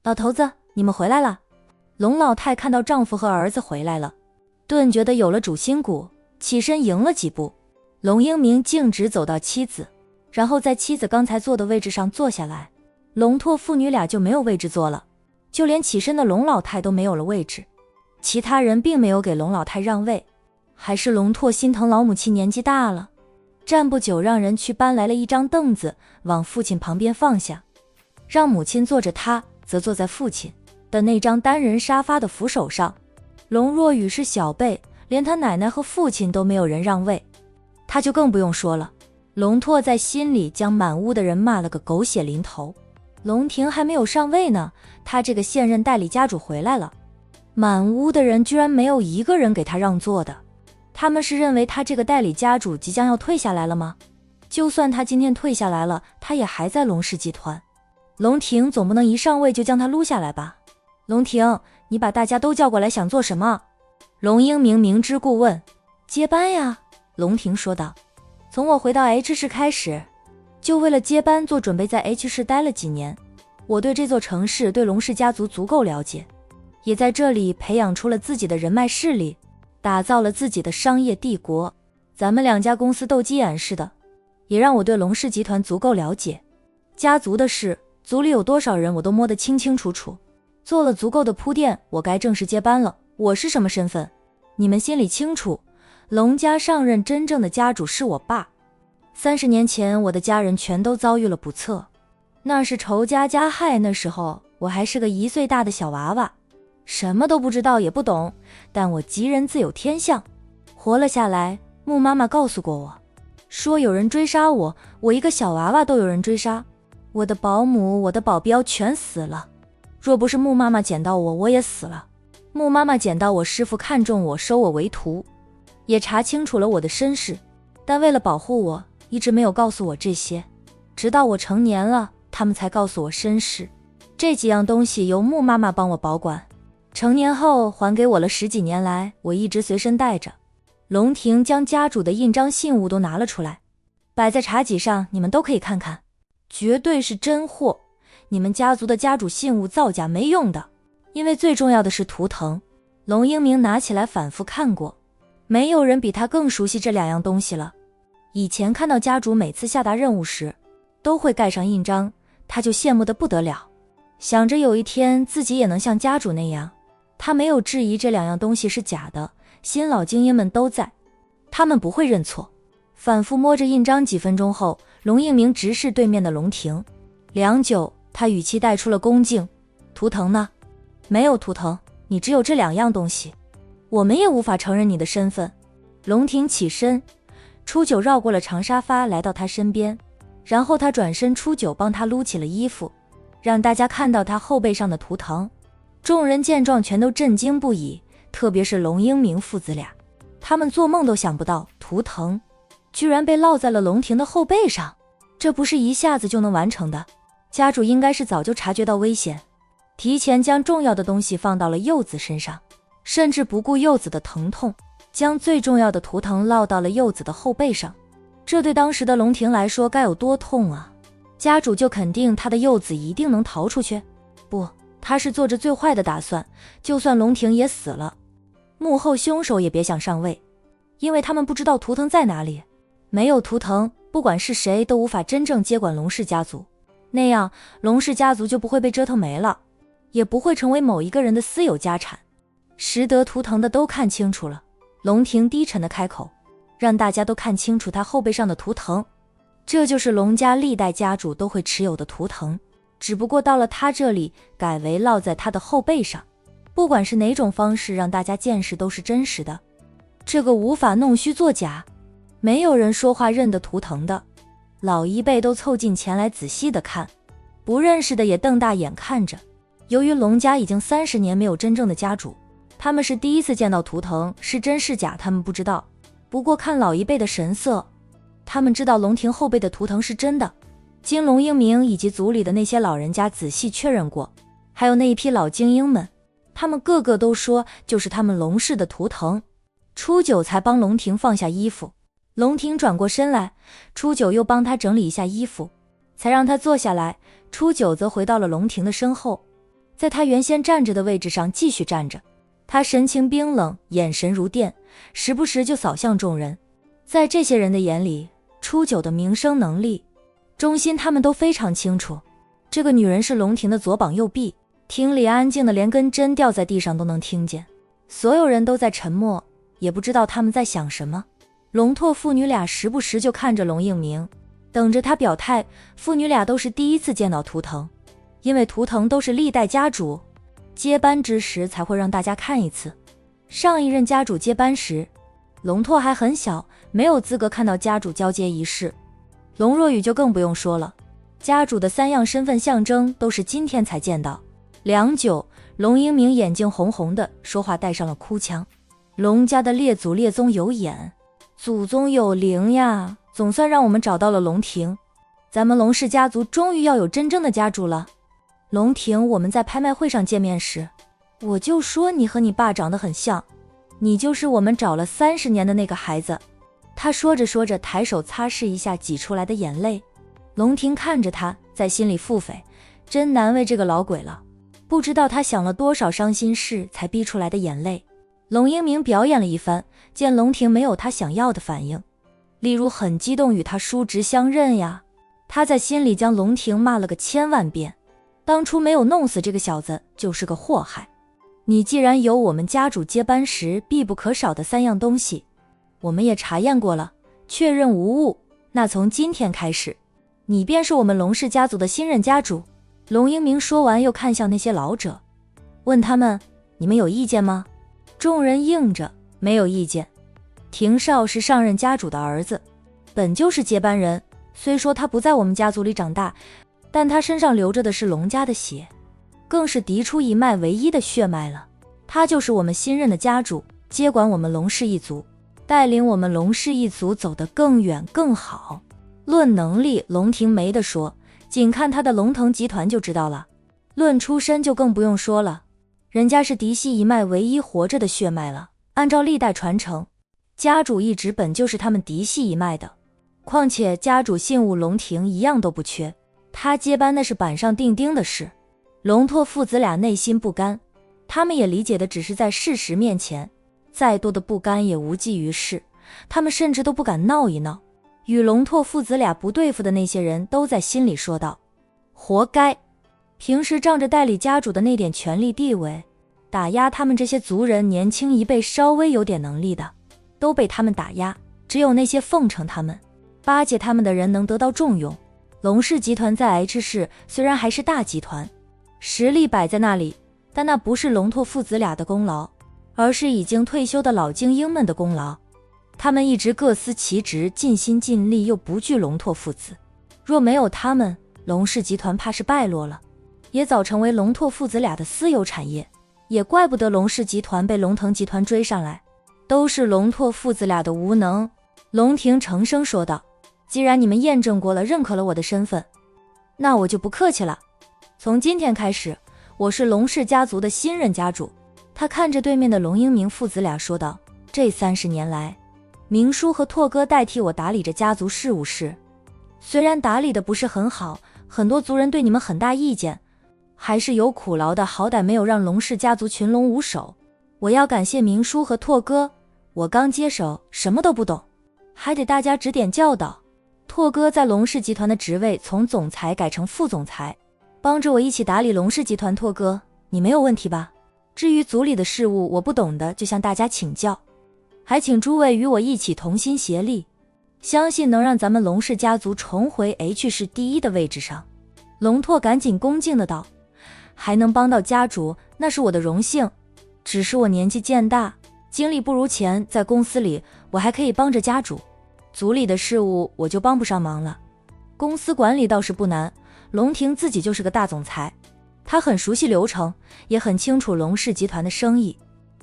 老头子，你们回来了。龙老太看到丈夫和儿子回来了，顿觉得有了主心骨，起身迎了几步。龙英明径直走到妻子，然后在妻子刚才坐的位置上坐下来。龙拓父女俩就没有位置坐了，就连起身的龙老太都没有了位置。其他人并没有给龙老太让位，还是龙拓心疼老母亲年纪大了。站不久，让人去搬来了一张凳子，往父亲旁边放下，让母亲坐着，他则坐在父亲的那张单人沙发的扶手上。龙若雨是小辈，连他奶奶和父亲都没有人让位，他就更不用说了。龙拓在心里将满屋的人骂了个狗血淋头。龙庭还没有上位呢，他这个现任代理家主回来了，满屋的人居然没有一个人给他让座的。他们是认为他这个代理家主即将要退下来了吗？就算他今天退下来了，他也还在龙氏集团。龙庭总不能一上位就将他撸下来吧？龙庭，你把大家都叫过来想做什么？龙英明明知故问。接班呀，龙庭说道。从我回到 H 市开始，就为了接班做准备，在 H 市待了几年。我对这座城市，对龙氏家族足够了解，也在这里培养出了自己的人脉势力，打造了自己的商业帝国。咱们两家公司斗鸡眼似的，也让我对龙氏集团足够了解。家族的事，族里有多少人我都摸得清清楚楚。做了足够的铺垫，我该正式接班了。我是什么身份，你们心里清楚。龙家上任真正的家主是我爸。30年前，我的家人全都遭遇了不测，那是仇家加害。那时候我还是个1岁大的小娃娃，什么都不知道也不懂，但我吉人自有天相，活了下来。穆妈妈告诉过我，说有人追杀我，我一个小娃娃都有人追杀，我的保姆我的保镖全死了。若不是穆妈妈捡到我，我也死了。穆妈妈捡到我，师父看中我，收我为徒，也查清楚了我的身世，但为了保护我，一直没有告诉我这些，直到我成年了，他们才告诉我身世。这几样东西由穆妈妈帮我保管，成年后还给我了。10几年来，我一直随身带着。龙庭将家主的印章信物都拿了出来，摆在茶几上，你们都可以看看，绝对是真货。你们家族的家主信物造假没用的，因为最重要的是图腾。龙英明拿起来反复看过，没有人比他更熟悉这2样东西了。以前看到家主每次下达任务时都会盖上印章，他就羡慕得不得了，想着有一天自己也能像家主那样。他没有质疑这2样东西是假的，新老精英们都在，他们不会认错。反复摸着印章几分钟后，龙应明直视对面的龙庭，良久，他语气带出了恭敬。图腾呢？没有图腾，你只有这2样东西，我们也无法承认你的身份。龙庭起身，初九绕过了长沙发来到他身边，然后他转身，初九帮他撸起了衣服，让大家看到他后背上的图腾。众人见状全都震惊不已，特别是龙英明父子俩，他们做梦都想不到图腾居然被烙在了龙庭的后背上，这不是一下子就能完成的。家主应该是早就察觉到危险，提前将重要的东西放到了柚子身上，甚至不顾柚子的疼痛，将最重要的图腾烙到了柚子的后背上。这对当时的龙庭来说该有多痛啊！家主就肯定他的柚子一定能逃出去？不，他是做着最坏的打算，就算龙庭也死了，幕后凶手也别想上位，因为他们不知道图腾在哪里。没有图腾，不管是谁都无法真正接管龙氏家族，那样龙氏家族就不会被折腾没了，也不会成为某一个人的私有家产。识得图腾的都看清楚了，龙庭低沉地开口，让大家都看清楚他后背上的图腾。这就是龙家历代家主都会持有的图腾，只不过到了他这里改为烙在他的后背上。不管是哪种方式让大家见识都是真实的，这个无法弄虚作假。没有人说话认得图腾的，老一辈都凑近前来仔细地看，不认识的也瞪大眼看着。由于龙家已经30年没有真正的家主，他们是第一次见到图腾，是真是假他们不知道。不过看老一辈的神色，他们知道龙庭后背的图腾是真的。经龙英明以及族里的那些老人家仔细确认过，还有那一批老精英们，他们个个都说就是他们龙氏的图腾。初九才帮龙庭放下衣服，龙庭转过身来，初九又帮他整理一下衣服，才让他坐下来。初九则回到了龙庭的身后，在他原先站着的位置上继续站着。他神情冰冷，眼神如电，时不时就扫向众人。在这些人的眼里，初九的名声能力，忠心他们都非常清楚。这个女人是龙庭的左膀右臂，厅里安静的连根针掉在地上都能听见。所有人都在沉默，也不知道他们在想什么。龙拓父女俩时不时就看着龙应明，等着他表态。父女俩都是第一次见到图腾，因为图腾都是历代家主接班之时才会让大家看一次。上一任家主接班时，龙拓还很小，没有资格看到家主交接仪式。龙若雨就更不用说了，家主的3样身份象征都是今天才见到。良久，龙英明眼睛红红的，说话带上了哭腔。龙家的列祖列宗有眼，祖宗有灵呀，总算让我们找到了龙庭。咱们龙氏家族终于要有真正的家主了。龙庭，我们在拍卖会上见面时，我就说你和你爸长得很像，你就是我们找了30年的那个孩子。他说着说着，抬手擦拭一下挤出来的眼泪。龙庭看着他，在心里腹诽，真难为这个老鬼了，不知道他想了多少伤心事才逼出来的眼泪。龙英明表演了一番，见龙庭没有他想要的反应，例如很激动与他叔侄相认呀，他在心里将龙庭骂了个1000万遍。当初没有弄死这个小子就是个祸害。你既然有我们家主接班时必不可少的3样东西，我们也查验过了，确认无误，那从今天开始，你便是我们龙氏家族的新任家主。龙英明说完又看向那些老者，问他们，你们有意见吗？众人应着没有意见。庭少是上任家主的儿子，本就是接班人，虽说他不在我们家族里长大，但他身上流着的是龙家的血，更是嫡出一脉唯一的血脉了。他就是我们新任的家主，接管我们龙氏一族，带领我们龙氏一族走得更远更好。论能力，龙庭没得说，仅看他的龙腾集团就知道了。论出身就更不用说了，人家是嫡系一脉唯一活着的血脉了。按照历代传承，家主一职本就是他们嫡系一脉的，况且家主信物龙庭一样都不缺，他接班那是板上钉钉的事。龙拓父子俩内心不甘，他们也理解的只是在事实面前，再多的不甘也无济于事，他们甚至都不敢闹一闹。与龙拓父子俩不对付的那些人都在心里说道，活该，平时仗着代理家主的那点权力地位，打压他们这些族人年轻一辈稍微有点能力的，都被他们打压，只有那些奉承他们、巴结他们的人能得到重用。龙氏集团在 H 市虽然还是大集团，实力摆在那里，但那不是龙拓父子俩的功劳，而是已经退休的老精英们的功劳。他们一直各司其职，尽心尽力，又不惧龙拓父子。若没有他们，龙氏集团怕是败落了，也早成为龙拓父子俩的私有产业。也怪不得龙氏集团被龙腾集团追上来，都是龙拓父子俩的无能。龙庭沉声说道，既然你们验证过了，认可了我的身份，那我就不客气了。从今天开始，我是龙氏家族的新任家主。他看着对面的龙英明父子俩说道，这30年来，明叔和拓哥代替我打理着家族事务时，虽然打理的不是很好，很多族人对你们很大意见，还是有苦劳的，好歹没有让龙氏家族群龙无首。我要感谢明叔和拓哥，我刚接手什么都不懂，还得大家指点教导。拓哥在龙氏集团的职位从总裁改成副总裁，帮着我一起打理龙氏集团。拓哥，你没有问题吧？至于族里的事务，我不懂的就向大家请教，还请诸位与我一起同心协力，相信能让咱们龙氏家族重回 H 市第一的位置上。龙拓赶紧恭敬的道，还能帮到家主，那是我的荣幸，只是我年纪渐大，精力不如前，在公司里我还可以帮着家主，族里的事务我就帮不上忙了。公司管理倒是不难，龙庭自己就是个大总裁，他很熟悉流程，也很清楚龙氏集团的生意，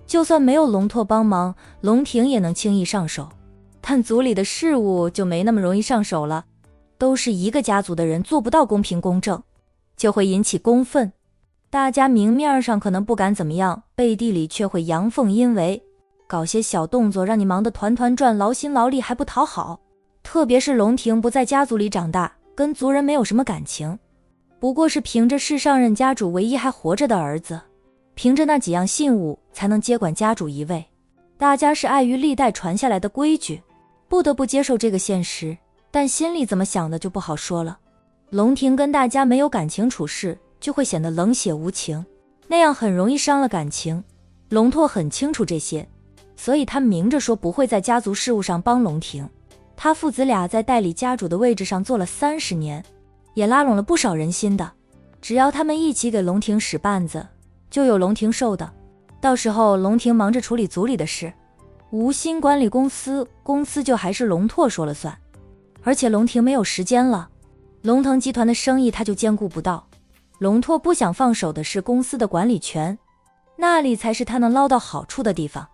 就算没有龙拓帮忙，龙庭也能轻易上手。但族里的事务就没那么容易上手了，都是一个家族的人，做不到公平公正，就会引起公愤。大家明面上可能不敢怎么样，背地里却会阳奉阴违，搞些小动作让你忙得团团转，劳心劳力还不讨好。特别是龙庭不在家族里长大，跟族人没有什么感情，不过是凭着是上任家主唯一还活着的儿子，凭着那几样信物才能接管家主一位。大家是碍于历代传下来的规矩，不得不接受这个现实，但心里怎么想的就不好说了。龙庭跟大家没有感情处事，就会显得冷血无情，那样很容易伤了感情。龙拓很清楚这些，所以他明着说不会在家族事务上帮龙庭。他父子俩在代理家主的位置上做了30年，也拉拢了不少人心的，只要他们一起给龙庭使绊子，就有龙庭受的。到时候龙庭忙着处理族里的事，无心管理公司，公司就还是龙拓说了算。而且龙庭没有时间了，龙腾集团的生意他就兼顾不到。龙拓不想放手的是公司的管理权，那里才是他能捞到好处的地方。